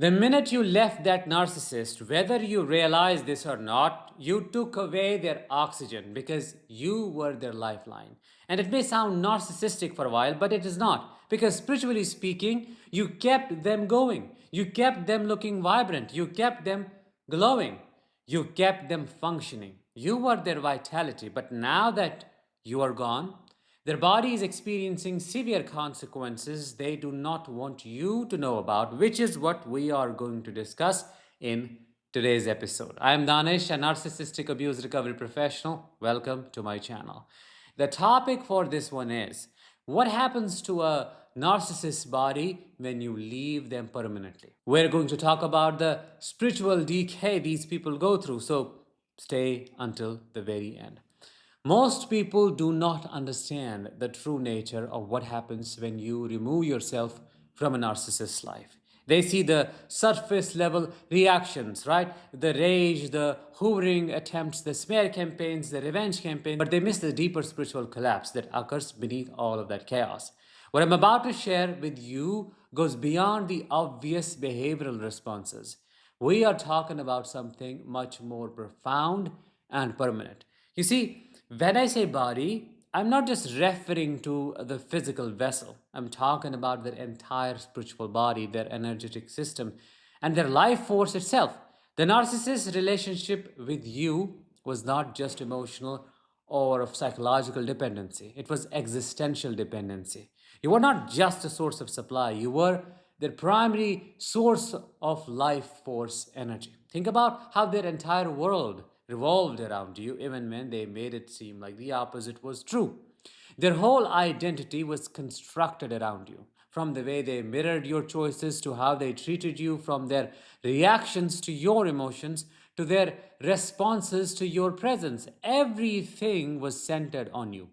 The minute you left that narcissist, whether you realize this or not, you took away their oxygen because you were their lifeline. And it may sound narcissistic for a while, but it is not. Because spiritually speaking, you kept them going. You kept them looking vibrant. You kept them glowing. You kept them functioning. You were their vitality. But now that you are gone, their body is experiencing severe consequences they do not want you to know about, which is what we are going to discuss in today's episode. I am Danish, a narcissistic abuse recovery professional. Welcome to my channel. The topic for this one is what happens to a narcissist's body when you leave them permanently. We're going to talk about the spiritual decay these people go through, so stay until the very end. Most people do not understand the true nature of what happens when you remove yourself from a narcissist's life. They see the surface level reactions, right? The rage, the hoovering attempts, the smear campaigns, the revenge campaign, but they miss the deeper spiritual collapse that occurs beneath all of that chaos. What I'm about to share with you goes beyond the obvious behavioral responses. We are talking about something much more profound and permanent. You see, when I say body, I'm not just referring to the physical vessel. I'm talking about their entire spiritual body, their energetic system, and their life force itself. The narcissist's relationship with you was not just emotional or of psychological dependency, it was existential dependency. You were not just a source of supply, you were their primary source of life force energy. Think about how their entire world revolved around you, even when they made it seem like the opposite was true. Their whole identity was constructed around you. From the way they mirrored your choices to how they treated you, from their reactions to your emotions to their responses to your presence, everything was centered on you.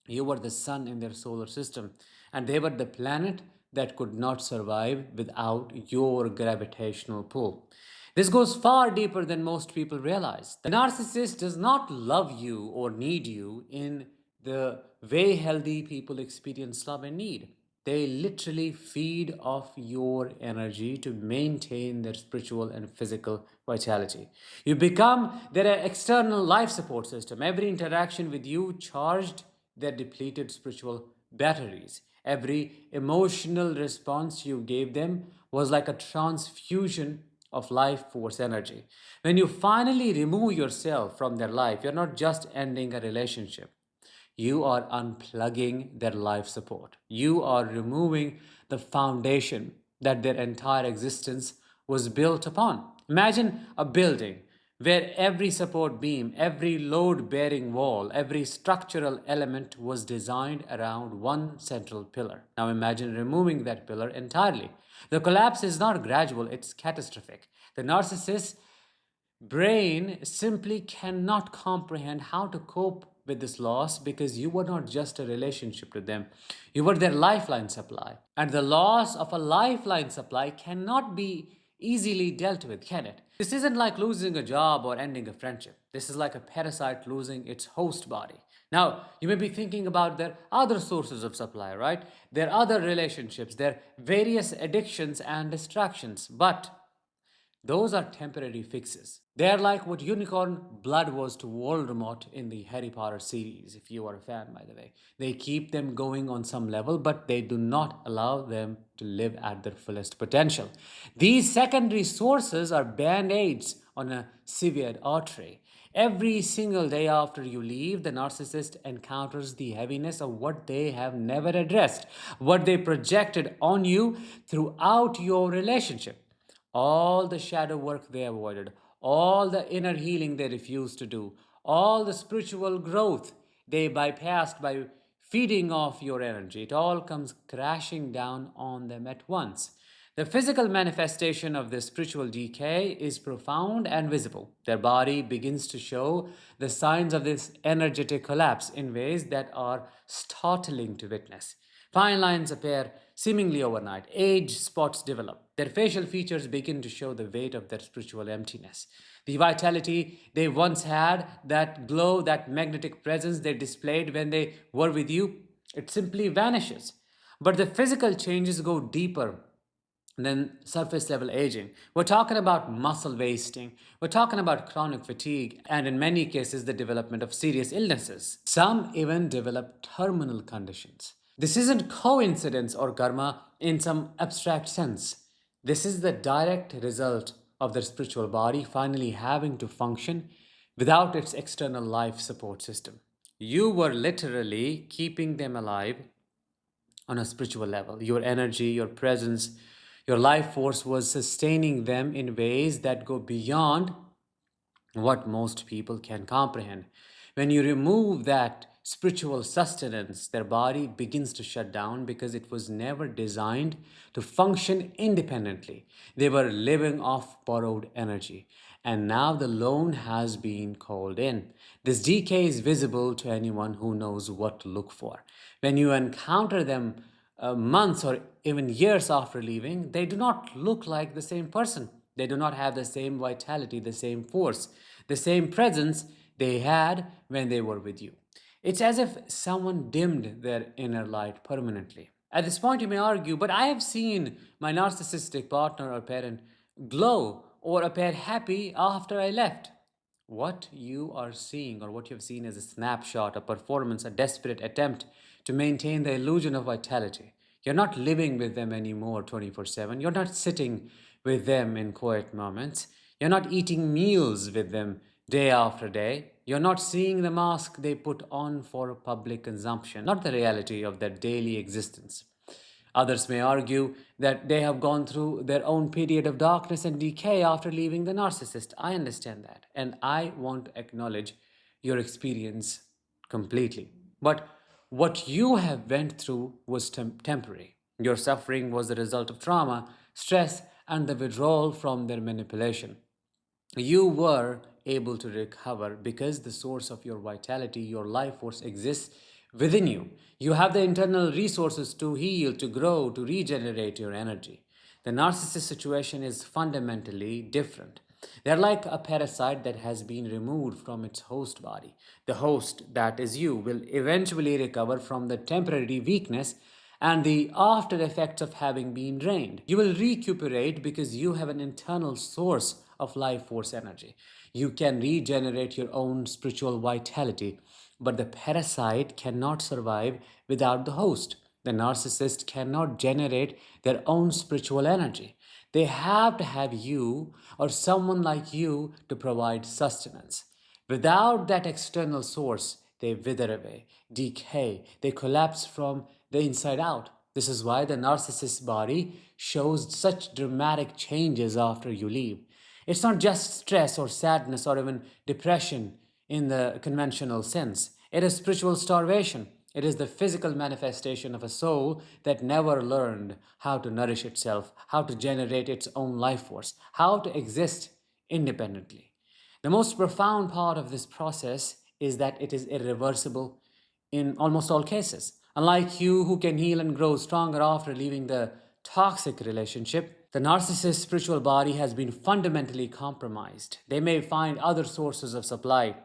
You were the sun in their solar system, and they were the planet that could not survive without your gravitational pull. This goes far deeper than most people realize. The narcissist does not love you or need you in the way healthy people experience love and need. They literally feed off your energy to maintain their spiritual and physical vitality. You become their external life support system. Every interaction with you charged their depleted spiritual batteries. Every emotional response you gave them was like a transfusion of life force energy. When you finally remove yourself from their life, you're not just ending a relationship. You are unplugging their life support. You are removing the foundation that their entire existence was built upon. Imagine a building where every support beam, every load bearing wall, every structural element was designed around one central pillar. Now imagine removing that pillar entirely. The collapse is not gradual, it's catastrophic. The narcissist brain simply cannot comprehend how to cope with this loss because you were not just a relationship to them, you were their lifeline supply. And the loss of a lifeline supply cannot be easily dealt with, can it? This isn't like losing a job or ending a friendship. This is like a parasite losing its host body. Now, you may be thinking about their other sources of supply, right? Their other relationships, their various addictions and distractions. But those are temporary fixes. They are like what unicorn blood was to Voldemort in the Harry Potter series, if you are a fan, by the way. They keep them going on some level, but they do not allow them to live at their fullest potential. These secondary sources are band aids on a severed artery. Every single day after you leave, the narcissist encounters the heaviness of what they have never addressed, what they projected on you throughout your relationship. All the shadow work they avoided, all the inner healing they refused to do, all the spiritual growth they bypassed by feeding off your energy, it all comes crashing down on them at once. The physical manifestation of this spiritual decay is profound and visible. Their body begins to show the signs of this energetic collapse in ways that are startling to witness. Fine lines appear seemingly overnight. Age spots develop. Their facial features begin to show the weight of their spiritual emptiness. The vitality they once had, that glow, that magnetic presence they displayed when they were with you, it simply vanishes. But the physical changes go deeper And then surface level aging. We're talking about muscle wasting. We're talking about chronic fatigue and in many cases the development of serious illnesses. Some even develop terminal conditions. This isn't coincidence or karma in some abstract sense. This is the direct result of their spiritual body finally having to function without its external life support system. You were literally keeping them alive on a spiritual level. Your energy, your presence, your life force was sustaining them in ways that go beyond what most people can comprehend. When you remove that spiritual sustenance, their body begins to shut down because it was never designed to function independently. They were living off borrowed energy. And now the loan has been called in. This decay is visible to anyone who knows what to look for. When you encounter them months or even years after leaving, they do not look like the same person. They do not have the same vitality, the same force, the same presence they had when they were with you. It's as if someone dimmed their inner light permanently. At this point, you may argue, but I have seen my narcissistic partner or parent glow or appear happy after I left. What you are seeing or what you have seen is a snapshot, a performance, a desperate attempt to maintain the illusion of vitality. You're not living with them anymore 24/7. You're not sitting with them in quiet moments. You're not eating meals with them day after day. You're not seeing the mask they put on for public consumption, not the reality of their daily existence. Others may argue that they have gone through their own period of darkness and decay after leaving the narcissist. I understand that, and I want to acknowledge your experience completely. But what you have went through was temporary. Your suffering was the result of trauma, stress, and the withdrawal from their manipulation. You were able to recover because the source of your vitality, your life force exists within you. You have the internal resources to heal, to grow, to regenerate your energy. The narcissist situation is fundamentally different. They're like a parasite that has been removed from its host body. The host, that is you, will eventually recover from the temporary weakness and the after effects of having been drained. You will recuperate because you have an internal source of life force energy. You can regenerate your own spiritual vitality, but the parasite cannot survive without the host. The narcissist cannot generate their own spiritual energy. They have to have you or someone like you to provide sustenance. Without that external source, they wither away, decay, they collapse from the inside out. This is why the narcissist's body shows such dramatic changes after you leave. It's not just stress or sadness or even depression in the conventional sense. It is spiritual starvation. It is the physical manifestation of a soul that never learned how to nourish itself, how to generate its own life force, how to exist independently. The most profound part of this process is that it is irreversible in almost all cases. Unlike you, who can heal and grow stronger after leaving the toxic relationship, the narcissist's spiritual body has been fundamentally compromised. They may find other sources of supply,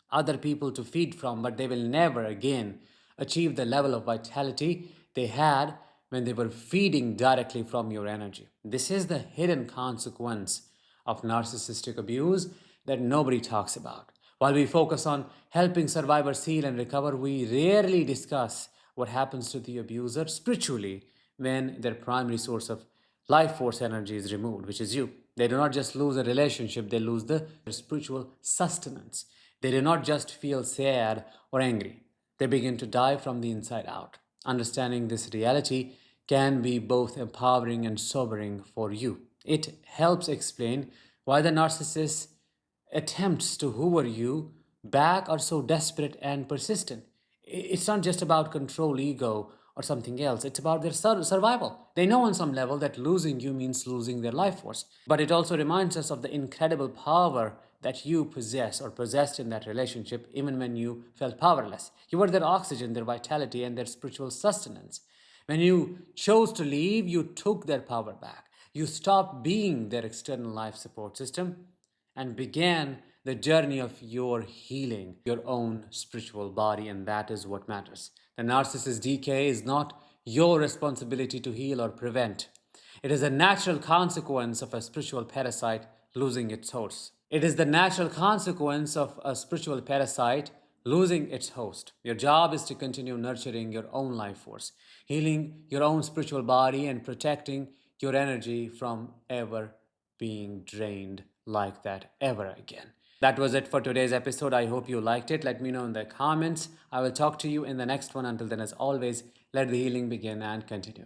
other people to feed from, but they will never again achieve the level of vitality they had when they were feeding directly from your energy. This is the hidden consequence of narcissistic abuse that nobody talks about. While we focus on helping survivors heal and recover, we rarely discuss what happens to the abuser spiritually when their primary source of life force energy is removed, which is you. They do not just lose a relationship, they lose the spiritual sustenance. They do not just feel sad or angry, they begin to die from the inside out. Understanding this reality can be both empowering and sobering for you. It helps explain why the narcissist attempts to hoover you back are so desperate and persistent. It's not just about control, ego, or something else. It's about their survival. They know on some level that losing you means losing their life force. But it also reminds us of the incredible power that you possess or possessed in that relationship, even when you felt powerless. You were their oxygen, their vitality, and their spiritual sustenance. When you chose to leave, you took their power back. You stopped being their external life support system and began the journey of your healing, your own spiritual body, and that is what matters. The narcissist decay is not your responsibility to heal or prevent. It is a natural consequence of a spiritual parasite losing its host. It is the natural consequence of a spiritual parasite losing its host. Your job is to continue nurturing your own life force, healing your own spiritual body, and protecting your energy from ever being drained like that ever again. That was it for today's episode. I hope you liked it. Let me know in the comments. I will talk to you in the next one. Until then, as always, let the healing begin and continue.